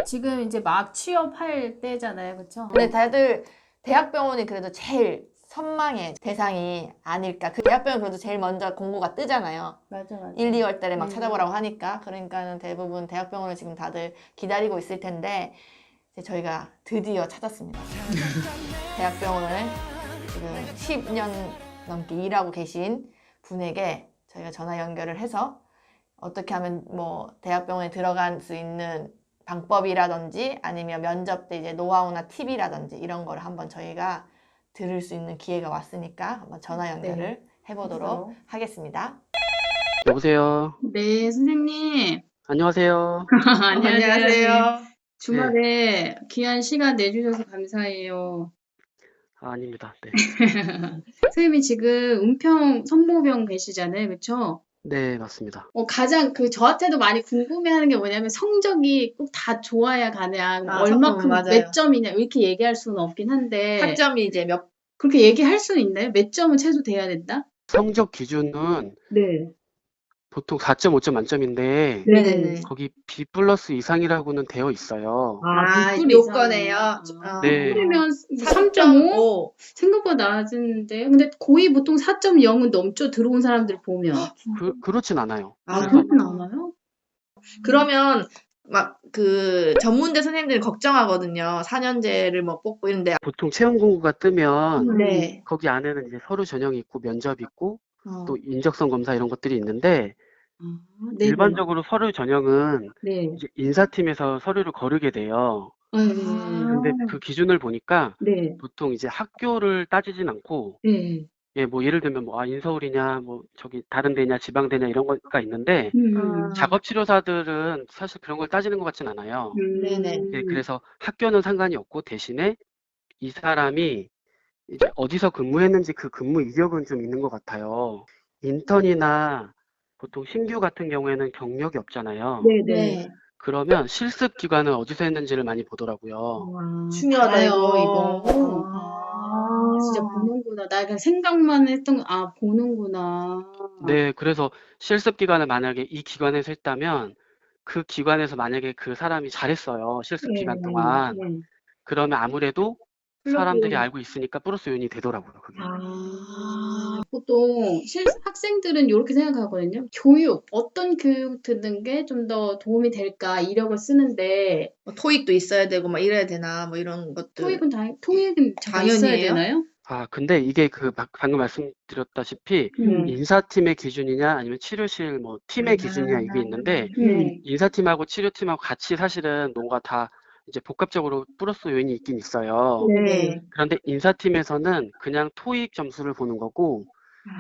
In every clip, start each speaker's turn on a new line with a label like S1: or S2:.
S1: 지금 이제 막 취업할 때잖아요, 그렇죠?
S2: 근데 다들 대학병원이 그래도 제일 선망의 대상이 아닐까. 그 대학병원 그래도 제일 먼저 공고가 뜨잖아요.
S1: 맞아, 맞아.
S2: 1, 2월 달에 막
S1: 음.
S2: 찾아보라고 하니까. 그러니까는 대부분 대학병원을 지금 다들 기다리고 있을 텐데 이제 저희가 드디어 찾았습니다. 대학병원을 지금 10년 넘게 일하고 계신 분에게 저희가 전화 연결을 해서 어떻게 하면 뭐 대학병원에 들어갈 수 있는 방법이라든지 아니면 면접 때 이제 노하우나 팁이라든지 이런 거를 한번 저희가 들을 수 있는 기회가 왔으니까 한번 전화 연결을 해보도록
S1: 그래서.
S2: 하겠습니다.
S3: 여보세요.
S1: 네, 선생님.
S3: 안녕하세요.
S2: 안녕하세요.
S1: 주말에 귀한 시간 내주셔서 감사해요.
S3: 아닙니다. 네.
S1: 선생님이 지금 은평 선모병 계시잖아요, 그렇죠?
S3: 네, 맞습니다.
S1: 가장 저한테도 많이 궁금해하는 게 뭐냐면 성적이 꼭 다 좋아야 가냐,
S2: 아,
S1: 얼마큼
S2: 맞아요.
S1: 몇 점이냐 이렇게 얘기할 수는 없긴 한데
S2: 학점이 이제
S1: 그렇게 얘기할 수는 있나요? 몇 점은 최소 돼야 된다?
S3: 성적 기준은
S1: 네.
S3: 보통 4.5점 만점인데
S2: 네네네.
S3: 거기 B 플러스 이상이라고는 되어 있어요.
S1: B
S2: 요건에요.
S3: 네.
S1: 그러면 3.5?
S2: 3.5.
S1: 생각보다 낮은데. 근데 거의 보통 4.0은 넘죠, 들어온 사람들 보면.
S3: 그렇진 않아요.
S2: 아,
S3: 그래서
S1: 그렇진 않아요?
S2: 그러면 막 그 전문대 선생님들이 걱정하거든요. 4년제를 뭐 뽑고 이런데.
S3: 보통 채용 공고가 뜨면
S2: 네.
S3: 거기 안에는 이제 서류 전형이 있고 면접이 있고
S2: 어.
S3: 또 인적성 검사 이런 것들이 있는데
S1: 네.
S3: 일반적으로 서류 전형은
S1: 네.
S3: 이제 인사팀에서 서류를 거르게 돼요.
S1: 네.
S3: 근데 그 기준을 보니까
S1: 네.
S3: 보통 이제 학교를 따지진 않고
S1: 네.
S3: 예, 뭐 예를 들면 뭐 인서울이냐 뭐 저기 다른 데냐 지방대냐 이런 거가 있는데 작업치료사들은 사실 그런 걸 따지는 것 같진 않아요.
S2: 네네.
S3: 예, 그래서 학교는 상관이 없고 대신에 이 사람이 이제 어디서 근무했는지 그 근무 이력은 좀 있는 것 같아요. 인턴이나 보통 신규 같은 경우에는 경력이 없잖아요.
S2: 네.
S3: 그러면 실습 기간을 어디서 했는지를 많이 보더라고요.
S2: 중요하다
S1: 봐요,
S2: 이거.
S1: 진짜 보는구나. 나 그냥 생각만 했던 보는구나.
S3: 네, 그래서 실습 기간을 만약에 이 기관에서 했다면 그 기관에서 만약에 그 사람이 잘했어요. 실습 기간 동안. 그러면 아무래도 사람들이 알고 있으니까 플러스 요인이 되더라고요, 그게.
S1: 보통 학생들은 이렇게 생각하거든요. 교육, 어떤 교육 듣는 게 좀 더 도움이 될까 이력을 쓰는데
S2: 뭐 토익도 있어야 되고 막 이래야 되나 뭐 이런 것들.
S1: 토익은 당연히 있어야
S2: 당연히에요?
S1: 되나요?
S3: 근데 이게 방금 말씀드렸다시피 인사팀의 기준이냐 아니면 치료실 뭐 팀의 기준이냐 이게 있는데 인사팀하고 치료팀하고 같이 사실은 뭔가 다 이제 복합적으로 플러스 요인이 있긴 있어요.
S2: 네.
S3: 그런데 인사팀에서는 그냥 토익 점수를 보는 거고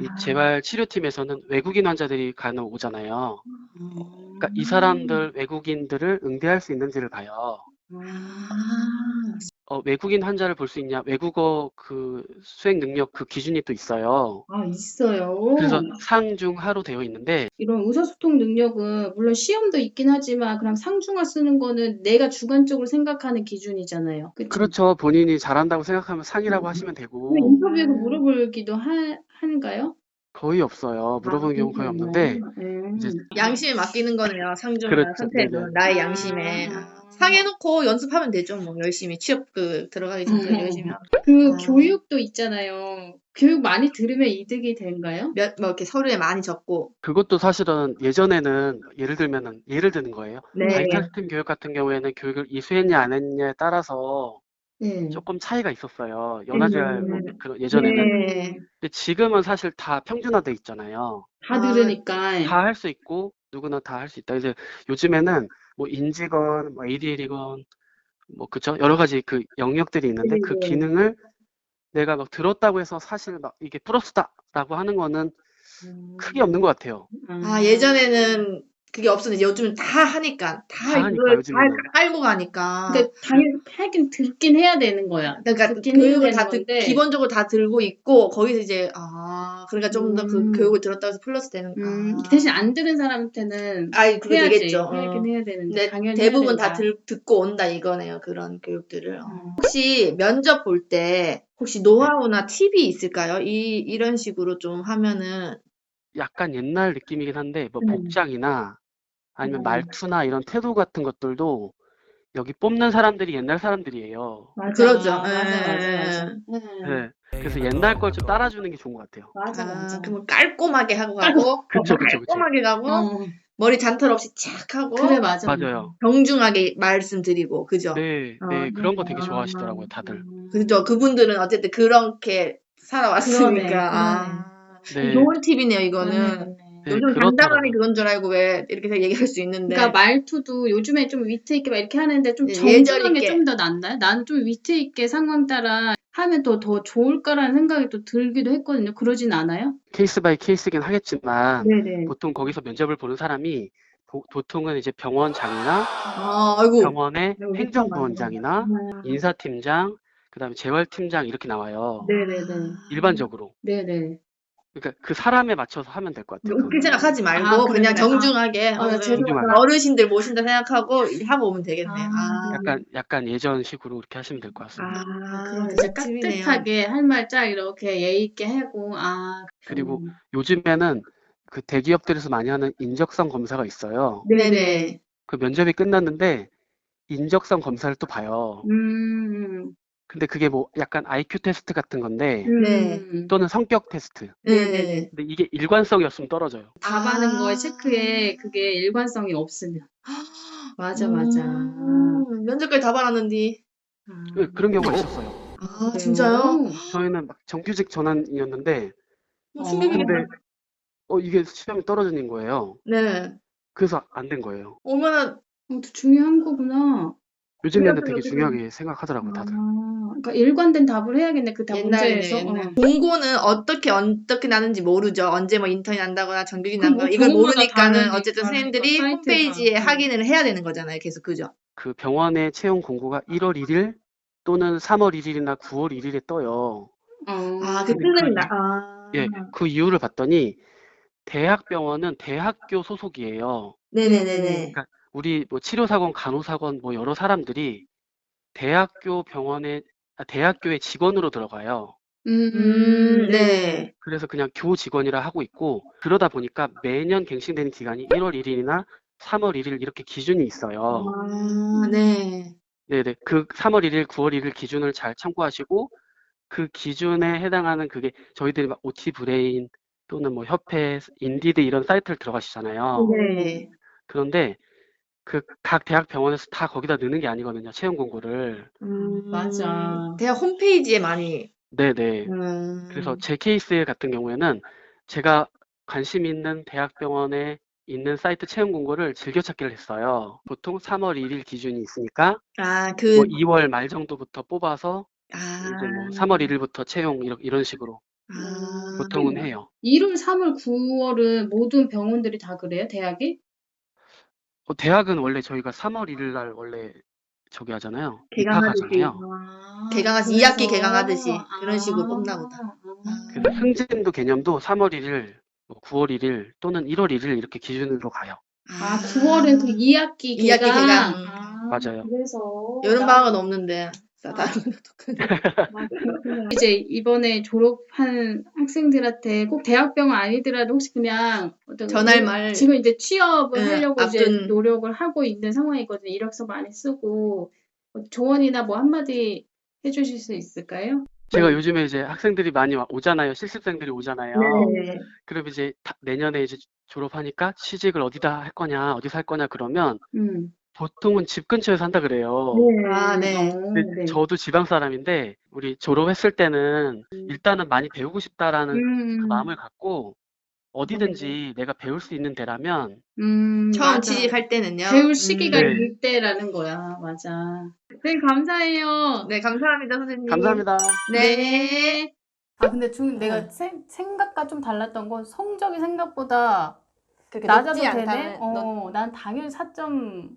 S3: 이 재활 치료팀에서는 외국인 환자들이 간혹 오잖아요. 그러니까 이 사람들 외국인들을 응대할 수 있는지를 봐요. 외국인 환자를 볼 수 있냐? 외국어 그 수행 능력 그 기준이 또 있어요.
S1: 있어요.
S3: 그래서 상중하로 되어 있는데
S1: 이런 의사소통 능력은 물론 시험도 있긴 하지만 그냥 상중하 쓰는 거는 내가 주관적으로 생각하는 기준이잖아요. 그쵸?
S3: 그렇죠. 본인이 잘한다고 생각하면 상이라고 하시면 되고
S1: 인터뷰에서 물어보기도 한가요?
S3: 거의 없어요. 물어보는 경우 거의 없는데 이제
S2: 양심에 맡기는 거네요. 상중이나
S3: 그렇죠.
S2: 선택은
S3: 네네.
S2: 나의 양심에. 상해놓고 연습하면 되죠. 뭐 열심히 취업 들어가기 전까지 열심히 하면.
S1: 교육도 있잖아요. 교육 많이 들으면 이득이 된가요?
S2: 뭐 이렇게 서류에 많이 적고.
S3: 그것도 사실은 예전에는 예를 드는 거예요.
S2: 네.
S3: 바이탈스팀 교육 같은 경우에는 교육을 이수했냐 안 했냐에 따라서
S1: 네.
S3: 조금 차이가 있었어요. 연화제할 그런 예전에는.
S2: 네.
S3: 근데 지금은 사실 다 평준화돼 있잖아요.
S1: 다 들으니까.
S3: 다 할 수 있고 누구나 다 할 수 있다. 이제 요즘에는 뭐 인지건, 뭐 ADL이건 뭐 그쵸? 여러 가지 그 영역들이 있는데 그 기능을 내가 막 들었다고 해서 사실 막 이게 플러스다라고 하는 거는 크게 없는 것 같아요.
S2: 예전에는 그게 없었는데 요즘은 다 하니까
S3: 다 하니까
S2: 이걸
S3: 요즘에는.
S2: 다 알고 가니까.
S1: 그러니까 당연히 듣긴 해야 되는 거야.
S2: 그러니까
S1: 듣긴 해야
S2: 교육을
S1: 되는
S2: 다
S1: 건데.
S2: 기본적으로 다 들고 있고 거기서 이제 그러니까 좀 더 그 교육을 들었다고 해서 플러스 되는.
S1: 대신 안 들은 사람한테는
S2: 그게
S1: 해야지.
S2: 되겠죠.
S1: 하긴 해야 되는데
S2: 근데
S1: 당연히
S2: 대부분
S1: 해야
S2: 다
S1: 된다.
S2: 듣고 온다 이거네요. 그런 교육들을. 혹시 면접 볼 때 혹시 노하우나 팁이 있을까요? 이런 식으로 좀 하면은.
S3: 약간 옛날 느낌이긴 한데 뭐 복장이나 아니면 말투나 이런 태도 같은 것들도 여기 뽑는 사람들이 옛날 사람들이에요.
S1: 맞아.
S2: 그러죠.
S1: 맞아.
S3: 네. 그래서 옛날 걸 좀 따라주는 게 좋은 것 같아요.
S1: 맞아.
S2: 그러면 깔끔하게 하고 가고,
S3: 그쵸, 그쵸, 그쵸.
S2: 깔끔하게 가고,
S1: 어,
S2: 머리 잔털 없이 착 하고,
S1: 그래, 맞아.
S3: 맞아요.
S2: 정중하게 말씀드리고, 그죠?
S3: 네, 네, 그런 거 되게 좋아하시더라고요, 다들.
S2: 그죠? 그분들은 어쨌든 그렇게 살아왔으니까.
S1: 그러네.
S2: 아,
S3: 네,
S2: 좋은 팁이네요, 이거는.
S3: 네,
S2: 요즘 당당하니
S3: 그렇더라고요.
S2: 그런 줄 알고 왜 이렇게 얘기할 수 있는데.
S1: 그러니까 말투도 요즘에 좀 위트 있게 막 이렇게 하는데 좀
S2: 네, 예절
S1: 정중한 게
S2: 있게.
S1: 좀 더 낫나요? 나는 좀 위트 있게 상황 따라 하면 더 좋을까라는 생각이 또 들기도 했거든요. 그러진 않아요?
S3: 케이스 바이 케이스긴 하겠지만,
S1: 네네.
S3: 보통 거기서 면접을 보는 사람이, 보통은 이제 병원장이나
S2: 아이고.
S3: 병원의 행정부원장이나
S1: 아,
S3: 인사팀장, 그다음에 재활팀장 이렇게 나와요.
S1: 네네네.
S3: 일반적으로.
S1: 네네.
S3: 그러니까 그 사람에 맞춰서 하면 될 것 같아요.
S2: 웃길 생각하지 말고
S1: 아,
S2: 그냥
S1: 그래.
S2: 정중하게
S1: 나 죄송하다.
S3: 정중하게.
S2: 어르신들 모신다 생각하고 하고 오면 되겠네.
S3: 약간 예전식으로 이렇게 하시면 될 것 같습니다.
S1: 그러네. 진짜
S2: 팁이네요.
S1: 깍듯하게 할 말 쫙 이렇게 예의 있게 하고,
S3: 그리고 요즘에는 그 대기업들에서 많이 하는 인적성 검사가 있어요.
S2: 네네.
S3: 그 면접이 끝났는데 인적성 검사를 또 봐요. 근데 그게 뭐 약간 IQ 테스트 같은 건데
S2: 네.
S3: 또는 성격 테스트.
S2: 네네.
S3: 근데 이게 일관성이 없으면 떨어져요.
S1: 답하는 거에 체크에 그게 일관성이 없으면. 맞아.
S2: 면접까지 다 받았는데.
S3: 그런 경우가 있었어요.
S2: 아, 진짜요?
S3: 저희는 막 정규직 전환이었는데
S2: 충격이겠다.
S3: 근데 이게 시험이 떨어지는 거예요.
S2: 네.
S3: 그래서 안 된 거예요.
S2: 얼마나
S1: 또 중요한 거구나.
S3: 요즘에는 되게 중요하게 생각하더라고요, 다들.
S1: 그러니까 일관된 답을 해야겠네. 그 답 문제에서.
S2: 옛날. 공고는 어떻게 나는지 모르죠. 언제 뭐 인턴이 난다거나 정규직
S1: 그
S2: 난다거나
S1: 뭐
S2: 이걸
S1: 병원마다
S2: 모르니까는
S1: 다르니까,
S2: 어쨌든 선생님들이
S1: 사이트가.
S2: 홈페이지에 확인을 해야 되는 거잖아요. 계속 그죠?
S3: 그 병원의 채용 공고가 1월 1일 또는 3월 1일이나 9월 1일에 떠요.
S2: 그
S3: 근데
S2: 뜨는
S3: 예, 그 이유를 봤더니 대학병원은 대학교 소속이에요.
S2: 네네네네.
S3: 그러니까 우리 뭐 치료사건, 간호사건 뭐 여러 사람들이 대학교의 직원으로 들어가요.
S2: 네.
S3: 그래서 그냥 교직원이라 하고 있고 그러다 보니까 매년 갱신되는 기간이 1월 1일이나 3월 1일 이렇게 기준이 있어요.
S2: 네.
S3: 네네. 그 3월 1일, 9월 1일 기준을 잘 참고하시고 그 기준에 해당하는 그게 저희들이 막 OT 브레인 또는 뭐 협회, 인디드 이런 사이트를 들어가시잖아요.
S2: 네.
S3: 그런데 그 각 대학 병원에서 다 거기다 넣는 게 아니거든요. 채용 공고를.
S1: 맞아.
S2: 대학 홈페이지에 많이.
S3: 네네. 그래서 제 케이스 같은 경우에는 제가 관심 있는 대학병원에 있는 사이트 채용 공고를 즐겨찾기를 했어요. 보통 3월 1일 기준이 있으니까 뭐 2월 말 정도부터 뽑아서 이제 뭐 3월 1일부터 채용 이런 식으로 보통은 해요.
S1: 1월, 3월, 9월은 모든 병원들이 다 그래요? 대학이?
S3: 대학은 원래 저희가 3월 1일 날 원래 저기 하잖아요.
S2: 개강하듯이.
S3: 입학하잖아요.
S2: 개강하듯이 2학기 개강하듯이 그런 식으로 뽑나 보다.
S3: 그래서 승진도 개념도 3월 1일, 뭐 9월 1일 또는 1월 1일 이렇게 기준으로 가요.
S1: 9월은 그 2학기
S2: 2학기 개강.
S3: 맞아요.
S1: 그래서
S2: 여름방학은 없는데.
S1: 이제 이번에 졸업한 학생들한테 꼭 대학병원 아니더라도 혹시 그냥
S2: 전할 말.
S1: 지금 이제 취업을 하려고 이제
S2: 앞둔.
S1: 노력을 하고 있는 상황이거든요. 이력서 많이 쓰고 조언이나 뭐 한마디 해주실 수 있을까요?
S3: 제가 요즘에 이제 학생들이 많이 오잖아요. 실습생들이 오잖아요.
S2: 네.
S3: 그럼 이제 내년에 이제 졸업하니까 취직을 어디서 할 거냐 그러면 보통은 집 근처에서 한다 그래요.
S2: 네.
S3: 근데 저도 지방 사람인데 우리 졸업했을 때는 일단은 많이 배우고 싶다라는 그 마음을 갖고 어디든지 내가 배울 수 있는 데라면
S2: 처음
S1: 맞아.
S2: 취직할 때는요.
S1: 배울 시기가
S3: 네.
S1: 이때라는 거야. 맞아. 선생님 감사해요.
S2: 네, 감사합니다, 선생님.
S3: 감사합니다.
S1: 네.
S4: 근데 내가 생각과 좀 달랐던 건 성적이 생각보다 낮아도 되네? 난 당연히 4.0.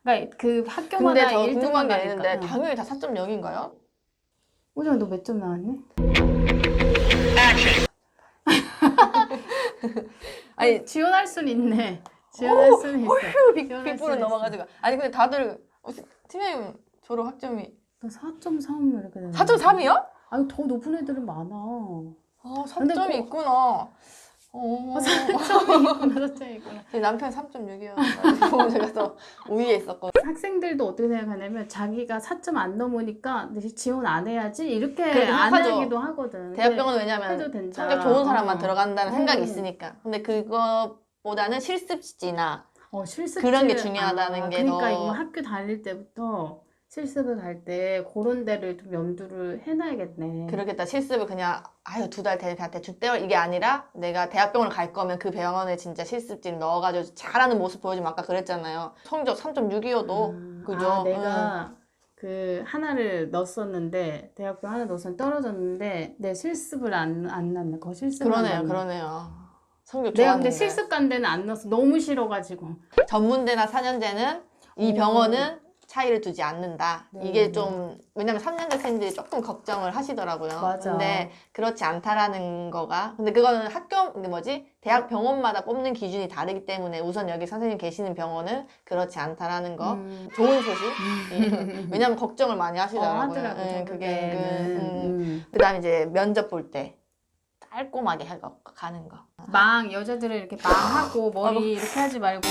S4: 그러니까 그
S2: 근데
S4: 학교마다
S2: 저
S4: 1등만
S2: 궁금한 게
S4: 나니까.
S2: 있는데 당연히 다 4.0인가요?
S4: 오정아 너 몇 점 나왔니?
S2: 아니,
S4: 지원할 수는 있네. 지원할 수는 있어.
S2: 빅불은 넘어가지고. 아니, 근데 다들 팀장님 졸업 학점이
S4: 너 4.3 이렇게 되네.
S2: 4.3이요?
S4: 아니 더 높은 애들은 많아.
S2: 아,
S4: 근데
S2: 3점이 있구나.
S4: 사점이구나.
S2: 제 남편 3.6이어서 제가 더 우위에 있었거든요.
S4: 학생들도 어떻게 생각하냐면 자기가 4점 안 넘으니까 지원 안 해야지 이렇게
S2: 그렇게
S4: 안
S2: 생각하죠.
S4: 하기도 하거든.
S2: 대학병원은
S4: 해도
S2: 왜냐면
S4: 된다.
S2: 성적 좋은 사람만 들어간다는 생각이
S4: 음.
S2: 있으니까. 근데 그거보다는 실습지나
S4: 실습
S2: 그런 게 중요하다는 게
S4: 그러니까
S2: 더-
S4: 이거 학교 다닐 때부터 실습을 갈 때 그런 데를 좀 염두를 해놔야겠네.
S2: 그러겠다. 실습을 그냥 아유 2달 그냥 대충 때울 이게 아니라 내가 대학병원을 갈 거면 그 병원에 진짜 실습지를 넣어가지고 잘하는 모습 보여주면 아까 그랬잖아요. 성적 3.6이어도 그죠?
S4: 내가 그 하나를 넣었었는데 대학병 하나 넣었었는데 떨어졌는데 내 실습을 안 넣네. 거 실습만 넣네.
S2: 그러네요. 성적
S4: 내가
S2: 좋았는데
S4: 근데 실습 간 데는 안 넣었어. 너무 싫어가지고.
S2: 전문대나 4년제는 이 병원은 차이를 두지 않는다.
S4: 네,
S2: 이게
S4: 네.
S2: 좀 왜냐면 3년대생들이 조금 걱정을 하시더라고요.
S4: 맞아.
S2: 근데 그렇지 않다라는 거가 근데 그거는 학교 대학 병원마다 뽑는 기준이 다르기 때문에 우선 여기 선생님 계시는 병원은 그렇지 않다라는 거 좋은 소식. 왜냐면 걱정을 많이 하시더라고요.
S4: 하더라고요.
S2: 예, 그게
S4: 그때는.
S2: 그다음에 이제 면접 볼 때 깔끔하게 가는 거.
S4: 여자들은 이렇게 망하고 머리 이렇게 하지 말고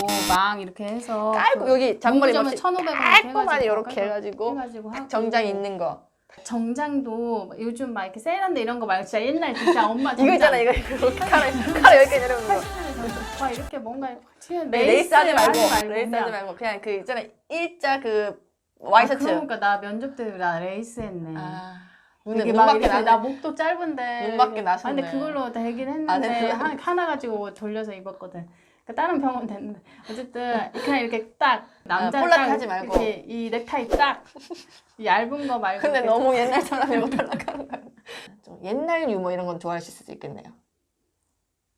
S4: 이렇게 해서
S2: 깔끔 여기 잔머리
S4: 공점은
S2: 없이
S4: 1,500원
S2: 깔끔하게 이렇게 해가지고
S4: 하고.
S2: 정장 있는 거.
S4: 정장도 요즘 막 이렇게 세일한데 이런 거 말고 진짜 옛날 진짜 엄마 정장
S2: 이거 있잖아 이거 카라 여기까지 내려오는 거.
S4: 80년대 막 이렇게 뭔가
S2: 레이스 하지 말고 레이스
S4: 그냥.
S2: 하지 말고 그냥 그 있잖아 일자 그 와이셔츠.
S4: 그러니까 나 면접 때 나 레이스 했네.
S2: 눈에
S4: 이게
S2: 눈밖에
S4: 막 이렇게
S2: 나네.
S4: 나 목도 짧은데
S2: 눈밖에 나셨네.
S4: 근데 그걸로 되긴
S2: 아,
S4: 했는데
S2: 네.
S4: 하나 가지고 돌려서 입었거든. 그러니까 다른 병원 됐는데 어쨌든 그냥 이렇게 딱 남자
S2: 폴라티
S4: 딱
S2: 하지 말고.
S4: 이렇게 이 넥타이 딱 얇은 거 말고
S2: 근데
S4: 이렇게
S2: 너무 옛날 사람이고 탈락하는 거야. 좀 옛날 유머 이런 건 좋아하실 수도 있겠네요.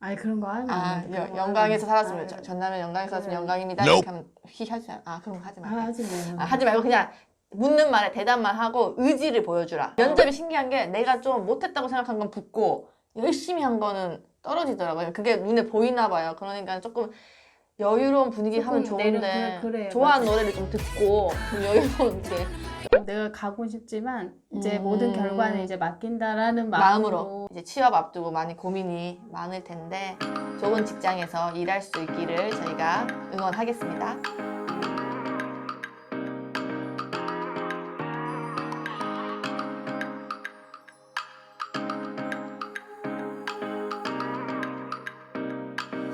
S4: 아니 그런 거 하면 안 돼. 그런 거
S2: 영광에서
S4: 하면.
S2: 살았으면 전남면 영광에서 살았으면
S4: 그래.
S2: 영광입니다. 이렇게 하면 휘 하지 그런 거 하지 말고.
S4: 하지 마.
S2: 하지 말고 그냥 묻는 말에 대답만 하고 의지를 보여주라. 면접이 신기한 게 내가 좀 못했다고 생각한 건 붙고 열심히 한 거는 떨어지더라고요. 그게 눈에 보이나 봐요. 그러니까 조금 여유로운 분위기 하면
S4: 조금
S2: 좋은데
S4: 그래,
S2: 좋아하는 노래를 좀 듣고 좀 여유로운 게
S4: 내가 가고 싶지만 이제 모든 결과는 이제 맡긴다라는
S2: 마음으로 이제 취업 앞두고 많이 고민이 많을 텐데 좋은 직장에서 일할 수 있기를 저희가 응원하겠습니다.